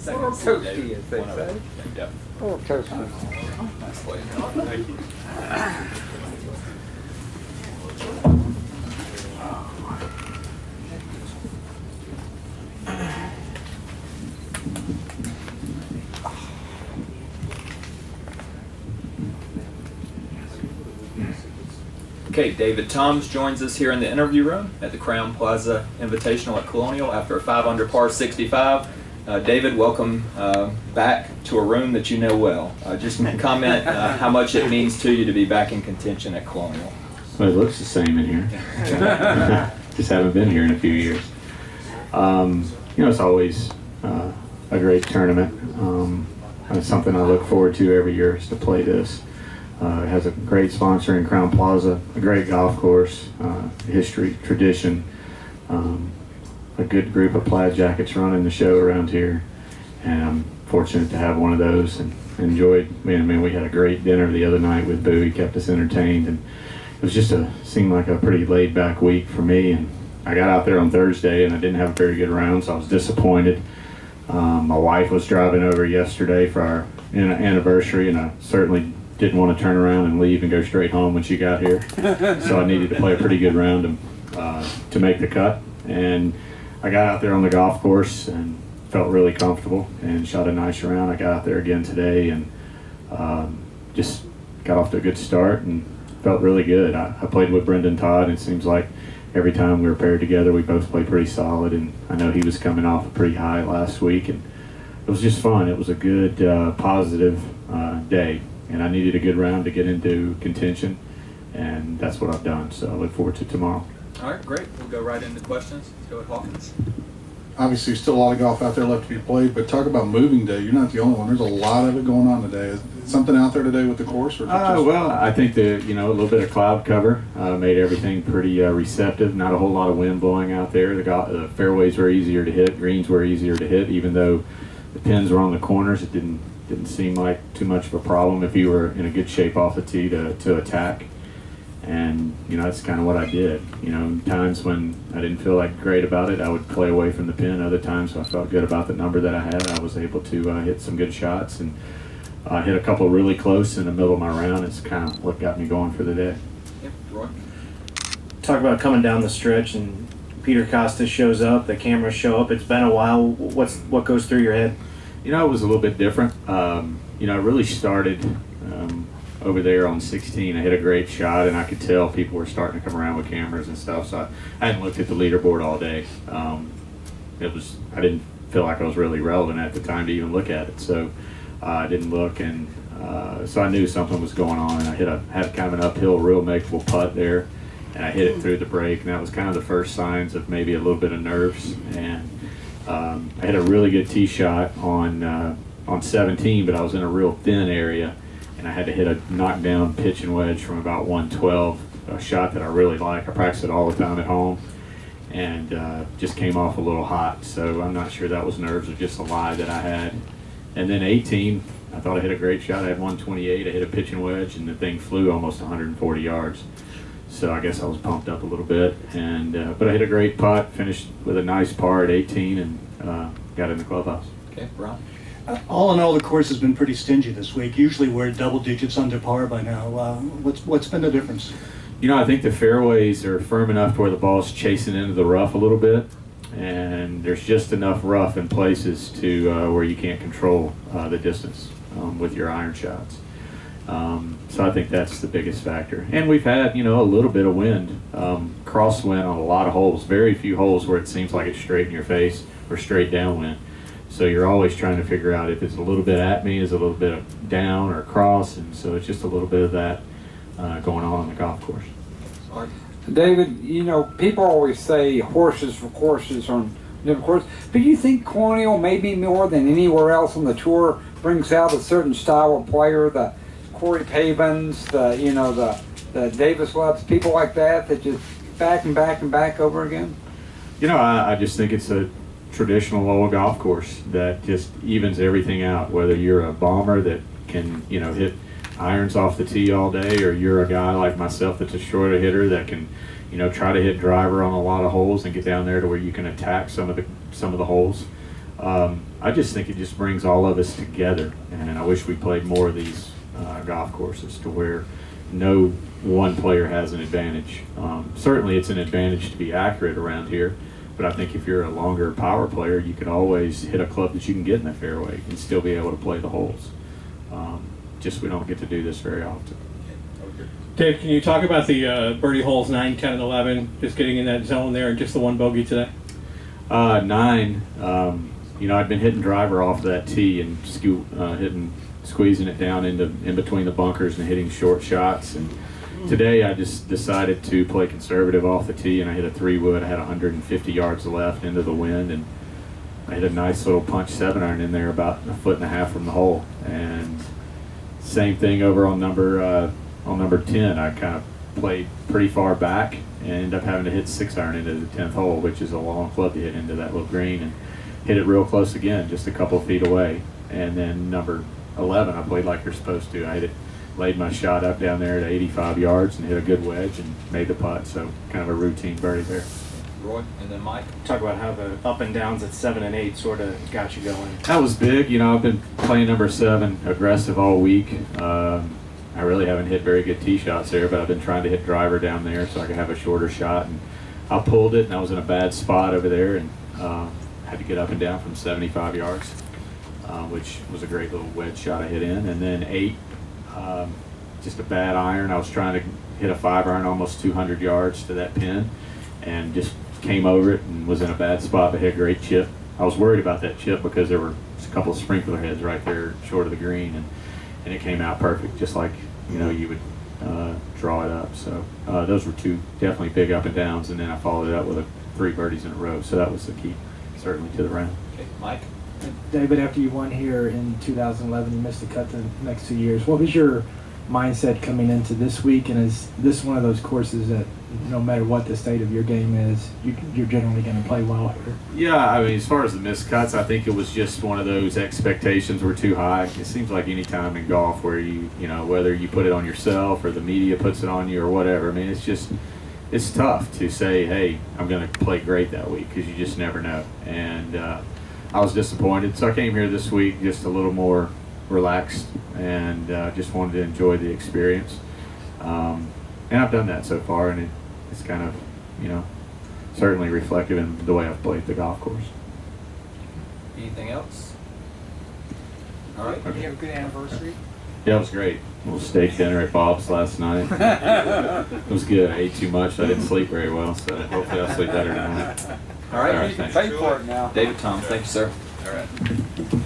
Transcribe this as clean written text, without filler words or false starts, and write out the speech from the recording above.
Little toasty, as they say. Yep. Little toasty. Nice play. Thank you. Okay, David Toms joins us here in the interview room at the Crown Plaza Invitational at Colonial after a 5-under par 65. David, welcome back to a room that you know well. Just comment how much it means to you to be back in contention at Colonial. Well, it looks the same in here. Just haven't been here in a few years. It's always a great tournament. It's something I look forward to every year is to play this. It has a great sponsor in Crown Plaza, a great golf course, history, tradition, a good group of plaid jackets running the show around here, and I'm fortunate to have one of those and enjoyed. We had a great dinner the other night with Boo. He kept us entertained, and it was seemed like a pretty laid back week for me. And I got out there on Thursday and I didn't have a very good round, so I was disappointed. My wife was driving over yesterday for our anniversary, and I certainly didn't want to turn around and leave and go straight home when she got here. So I needed to play a pretty good round to make the cut. And I got out there on the golf course and felt really comfortable and shot a nice round. I got out there again today and just got off to a good start and felt really good. I played with Brendan Todd, and it seems like every time we were paired together, we both played pretty solid. And I know he was coming off a pretty high last week, and it was just fun. It was a good, positive day. And I needed a good round to get into contention, and that's what I've done. So I look forward to tomorrow. All right, great. We'll go right into questions. Let's go with Hawkins. Obviously, still a lot of golf out there left to be played, but talk about moving day. You're not the only one. There's a lot of it going on today. Is something out there today with the course? Or well, I think a little bit of cloud cover made everything pretty receptive. Not a whole lot of wind blowing out there. The fairways were easier to hit. Greens were easier to hit, even though the pins were on the corners. It didn't seem like too much of a problem if you were in a good shape off the tee to attack. And that's kind of what I did. Times when I didn't feel like great about it, I would play away from the pin. Other times when I felt good about the number that I had, I was able to hit some good shots and hit a couple really close in the middle of my round. It's kind of what got me going for the day. Yep, Roy. Talk about coming down the stretch and Peter Costa shows up, the cameras show up. It's been a while. What goes through your head? It was a little bit different. It really started over there on 16. I hit a great shot, and I could tell people were starting to come around with cameras and stuff. So I hadn't looked at the leaderboard all day. I didn't feel like I was really relevant at the time to even look at it. So I didn't look, and so I knew something was going on. And I had kind of an uphill, real makeable putt there, and I hit it through the break, and that was kind of the first signs of maybe a little bit of nerves. And I had a really good tee shot on 17, but I was in a real thin area, and I had to hit a knockdown pitch and wedge from about 112, a shot that I really like. I practice it all the time at home, and just came off a little hot. So I'm not sure that was nerves or just a lie that I had. And then 18, I thought I hit a great shot. I had 128. I hit a pitch and wedge, and the thing flew almost 140 yards. So I guess I was pumped up a little bit, and but I hit a great putt, finished with a nice par at 18, and got in the clubhouse. Okay, Ron. All in all, the course has been pretty stingy this week. Usually we're double digits under par by now. What's been the difference? I think the fairways are firm enough to where the ball's chasing into the rough a little bit, and there's just enough rough in places to where you can't control the distance with your iron shots. So I think that's the biggest factor. And we've had, a little bit of wind, crosswind on a lot of holes. Very few holes where it seems like it's straight in your face or straight downwind. So you're always trying to figure out if it's a little bit at me, is it a little bit of down or across, and so it's just a little bit of that going on the golf course. David, people always say horses for courses on different courses, but you think Colonial, maybe more than anywhere else on the tour, brings out a certain style of player, the Corey Pavins, the Davis Webbs, people like that just back and back and back over again? I just think it's a traditional old golf course that just evens everything out, whether you're a bomber that can, hit irons off the tee all day, or you're a guy like myself that's a shorter hitter that can, try to hit driver on a lot of holes and get down there to where you can attack some of the holes. I just think it just brings all of us together, and I wish we played more of these golf courses to where no one player has an advantage. Certainly it's an advantage to be accurate around here, but I think if you're a longer power player, you could always hit a club that you can get in the fairway and still be able to play the holes. Just we don't get to do this very often. Dave, can you talk about the birdie holes 9, 10, and 11, just getting in that zone there and just the one bogey today? 9, I'd been hitting driver off that tee and squeezing it down in between the bunkers and hitting short shots. And today I just decided to play conservative off the tee, and I hit a 3-wood. I had 150 yards left into the wind, and I hit a nice little punch 7-iron in there about 1.5 feet from the hole. And same thing over on number 10. I kind of played pretty far back and ended up having to hit 6-iron into the 10th hole, which is a long club to hit into that little green, and hit it real close again, just a couple feet away. And then number 11, I played like you're supposed to. I hit it, laid my shot up down there at 85 yards and hit a good wedge and made the putt. So kind of a routine birdie there. Roy, and then Mike. Talk about how the up and downs at 7 and 8 sort of got you going. That was big. I've been playing number 7 aggressive all week. I really haven't hit very good tee shots there, but I've been trying to hit driver down there so I could have a shorter shot. And I pulled it, and I was in a bad spot over there, and had to get up and down from 75 yards, which was a great little wedge shot I hit in. And then 8, just a bad iron. I was trying to hit a 5-iron almost 200 yards to that pin, and just came over it and was in a bad spot, but hit a great chip. I was worried about that chip because there were a couple of sprinkler heads right there short of the green, and it came out perfect, just like you would draw it up. So those were 2 definitely big up and downs, and then I followed it up with 3 birdies in a row. So that was the key, certainly, to the round. Okay, Mike. David, after you won here in 2011, you missed the cut the next 2 years. What was your mindset coming into this week? And is this one of those courses that no matter what the state of your game is, you're generally going to play well here? Yeah, I mean, as far as the missed cuts, I think it was just one of those expectations were too high. It seems like any time in golf where whether you put it on yourself or the media puts it on you or whatever, I mean, it's tough to say, hey, I'm going to play great that week, because you just never know. And I was disappointed, so I came here this week just a little more relaxed and just wanted to enjoy the experience. And I've done that so far, and it's kind of, certainly reflective in the way I've played the golf course. Anything else? All right. Did you have a good anniversary? Yeah, it was great. A little steak dinner at Bob's last night. It was good. I ate too much. I didn't sleep very well, so hopefully I'll sleep better tonight. All right. All right, You can thanks. pay for it now. David, Tom, thank you, sir. All right.